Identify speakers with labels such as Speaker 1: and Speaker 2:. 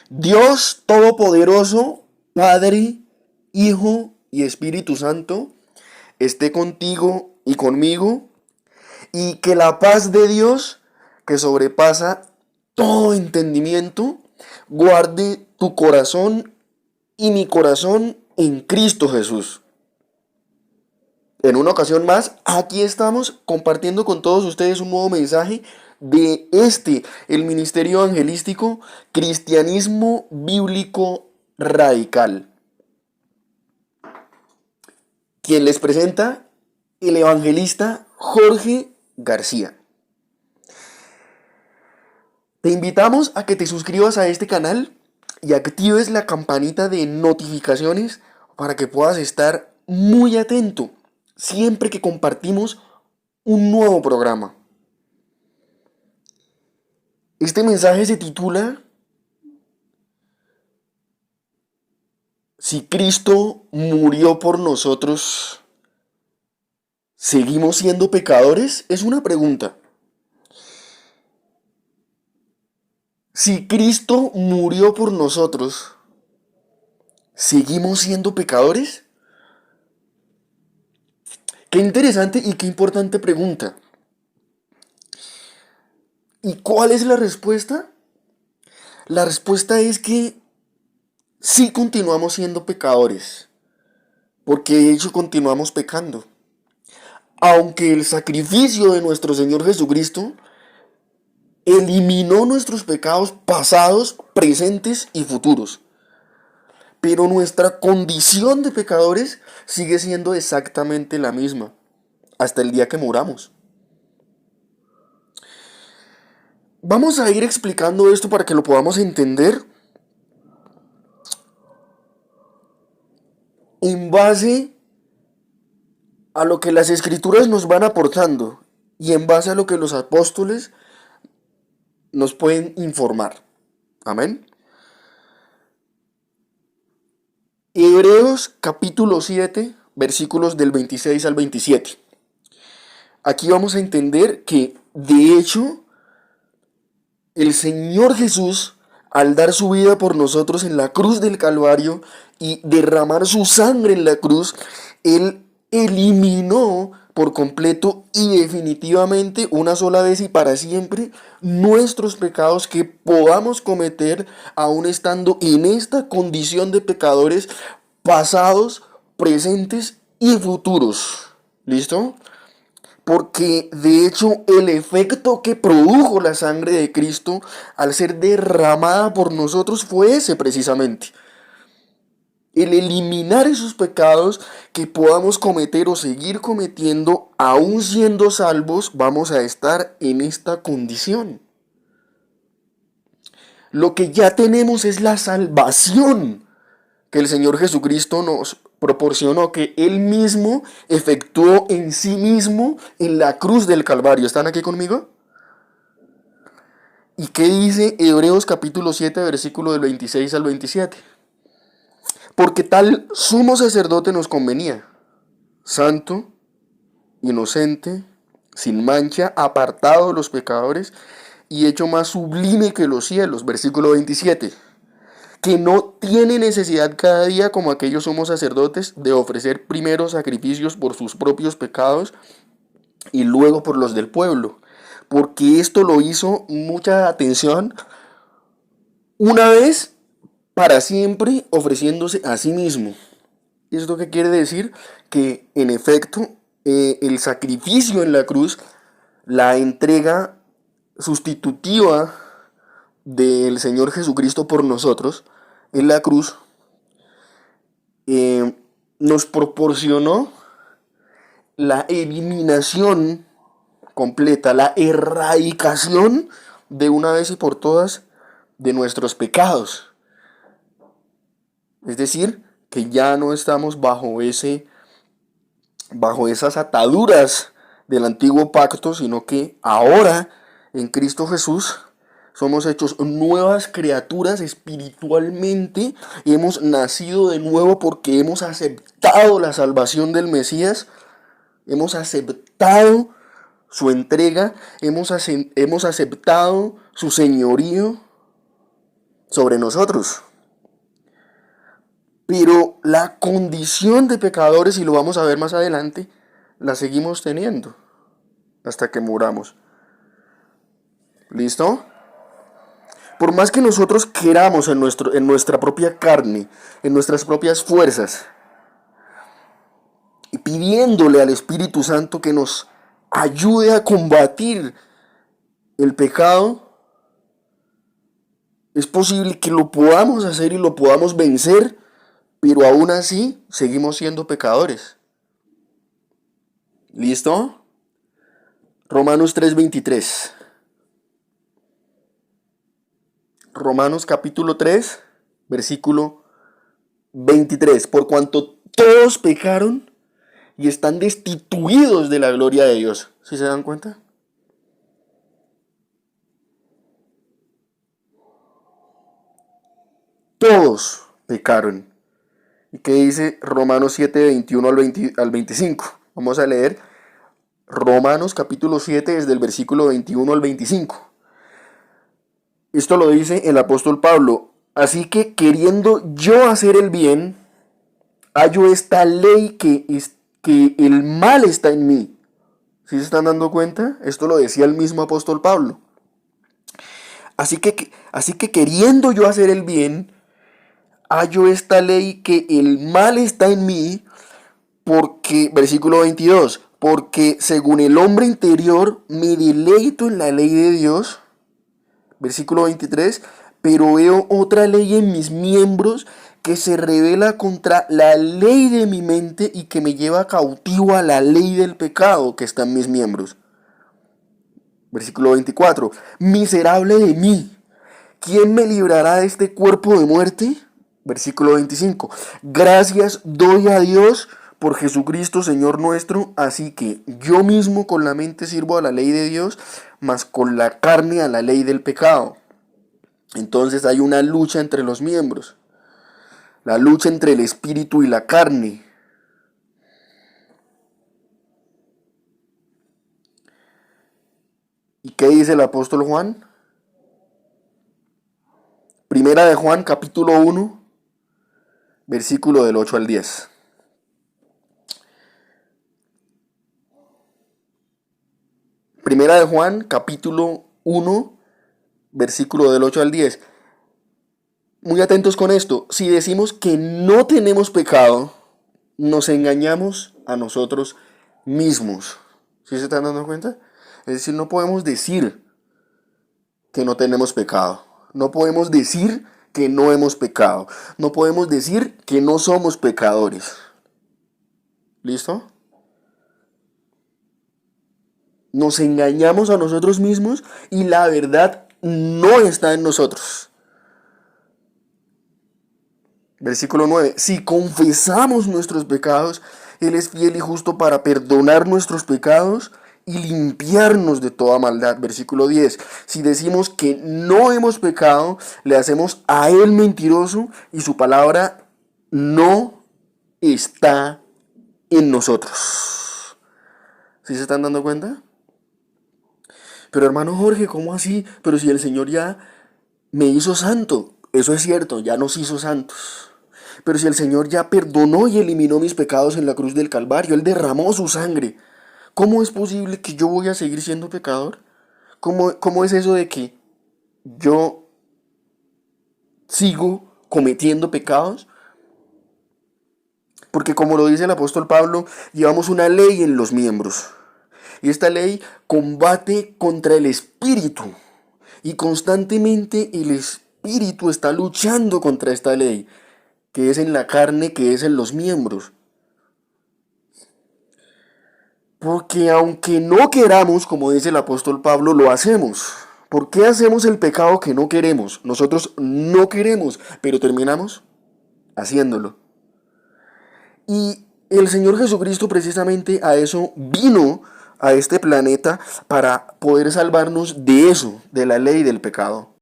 Speaker 1: Dios Todopoderoso, Padre, Hijo y Espíritu Santo, esté contigo y conmigo, y que la paz de Dios, que sobrepasa todo entendimiento, guarde tu corazón y mi corazón en Cristo Jesús. En una ocasión más, aquí estamos compartiendo con todos ustedes un nuevo mensaje de el Ministerio Evangelístico Cristianismo Bíblico Radical. Quien les presenta, el evangelista Jorge García. Te invitamos a que te suscribas a este canal y actives la campanita de notificaciones para que puedas estar muy atento siempre que compartimos un nuevo programa. Este mensaje se titula Si Cristo murió por nosotros, ¿seguimos siendo pecadores? Es una pregunta. Si Cristo murió por nosotros, ¿seguimos siendo pecadores? Qué interesante y qué importante pregunta. ¿Y cuál es la respuesta? La respuesta es que sí continuamos siendo pecadores, porque de hecho continuamos pecando. Aunque el sacrificio de nuestro Señor Jesucristo eliminó nuestros pecados pasados, presentes y futuros. Pero nuestra condición de pecadores sigue siendo exactamente la misma, hasta el día que muramos. Vamos a ir explicando esto para que lo podamos entender en base a lo que las escrituras nos van aportando y en base a lo que los apóstoles nos pueden informar. Amén. Hebreos capítulo 7, versículos del 26 al 27. Aquí vamos a entender que, de hecho, el Señor Jesús, al dar su vida por nosotros en la cruz del Calvario y derramar su sangre en la cruz, Él eliminó por completo y definitivamente, una sola vez y para siempre, nuestros pecados que podamos cometer aún estando en esta condición de pecadores pasados, presentes y futuros. ¿Listo? Porque de hecho el efecto que produjo la sangre de Cristo al ser derramada por nosotros fue ese precisamente. El eliminar esos pecados que podamos cometer o seguir cometiendo, aún siendo salvos, vamos a estar en esta condición. Lo que ya tenemos es la salvación que el Señor Jesucristo nos proporcionó, que Él mismo efectuó en sí mismo en la cruz del Calvario. ¿Están aquí conmigo? ¿Y qué dice Hebreos capítulo 7, versículo del 26 al 27? Porque tal sumo sacerdote nos convenía, santo, inocente, sin mancha, apartado de los pecadores y hecho más sublime que los cielos. Versículo 27. Que no tiene necesidad cada día, como aquellos sumos sacerdotes, de ofrecer primero sacrificios por sus propios pecados y luego por los del pueblo. Porque esto lo hizo, mucha atención, una vez para siempre, ofreciéndose a sí mismo. ¿Esto qué quiere decir? Que en efecto el sacrificio en la cruz, la entrega sustitutiva del Señor Jesucristo por nosotros en la cruz, nos proporcionó la eliminación completa, la erradicación de una vez y por todas de nuestros pecados. Es decir, que ya no estamos bajo esas ataduras del antiguo pacto, sino que ahora en Cristo Jesús somos hechos nuevas criaturas espiritualmente y hemos nacido de nuevo porque hemos aceptado la salvación del Mesías, hemos aceptado su entrega, hemos aceptado su señorío, sobre nosotros. Pero la condición de pecadores, y lo vamos a ver más adelante, la seguimos teniendo hasta que muramos. ¿Listo? Por más que nosotros queramos en nuestra propia carne, en nuestras propias fuerzas, y pidiéndole al Espíritu Santo que nos ayude a combatir el pecado, es posible que lo podamos hacer y lo podamos vencer, pero aún así seguimos siendo pecadores. ¿Listo? Romanos 3:23. Romanos capítulo 3, versículo 23. Por cuanto todos pecaron y están destituidos de la gloria de Dios. ¿Sí se dan cuenta? Todos pecaron. ¿Y qué dice Romanos 7, 21 al 25? Vamos a leer Romanos capítulo 7 desde el versículo 21 al 25. Esto lo dice el apóstol Pablo. Así que queriendo yo hacer el bien, hallo esta ley que el mal está en mí. ¿Sí se están dando cuenta? Esto lo decía el mismo apóstol Pablo. Así que queriendo yo hacer el bien, hallo esta ley que el mal está en mí, porque, versículo 22, porque según el hombre interior me deleito en la ley de Dios. Versículo 23, pero veo otra ley en mis miembros que se revela contra la ley de mi mente y que me lleva cautivo a la ley del pecado que está en mis miembros. Versículo 24, miserable de mí, ¿quién me librará de este cuerpo de muerte? Versículo 25, gracias doy a Dios por Jesucristo Señor nuestro, así que yo mismo con la mente sirvo a la ley de Dios, mas con la carne a la ley del pecado. Entonces hay una lucha entre los miembros, la lucha entre el espíritu y la carne. ¿Y qué dice el apóstol Juan? Primera de Juan, capítulo 1, versículo del 8 al 10. Primera de Juan, capítulo 1, versículo del 8 al 10. Muy atentos con esto. Si decimos que no tenemos pecado, nos engañamos a nosotros mismos. ¿Sí se están dando cuenta? Es decir, no podemos decir que no tenemos pecado. No podemos decir que no hemos pecado. No podemos decir que no somos pecadores. ¿Listo? Nos engañamos a nosotros mismos y la verdad no está en nosotros. Versículo 9. Si confesamos nuestros pecados, Él es fiel y justo para perdonar nuestros pecados y limpiarnos de toda maldad. Versículo 10. Si decimos que no hemos pecado, le hacemos a Él mentiroso y su palabra no está en nosotros. ¿Sí se están dando cuenta? Pero hermano Jorge, ¿cómo así? Pero si el Señor ya me hizo santo. Eso es cierto, ya nos hizo santos. Pero si el Señor ya perdonó y eliminó mis pecados en la cruz del Calvario, Él derramó su sangre, ¿cómo es posible que yo voy a seguir siendo pecador? ¿Cómo es eso de que yo sigo cometiendo pecados? Porque como lo dice el apóstol Pablo, llevamos una ley en los miembros. Y esta ley combate contra el espíritu. Y constantemente el espíritu está luchando contra esta ley, que es en la carne, que es en los miembros. Porque aunque no queramos, como dice el apóstol Pablo, lo hacemos. ¿Por qué hacemos el pecado que no queremos? Nosotros no queremos, pero terminamos haciéndolo. Y el Señor Jesucristo precisamente a eso vino a este planeta para poder salvarnos de eso, de la ley del pecado.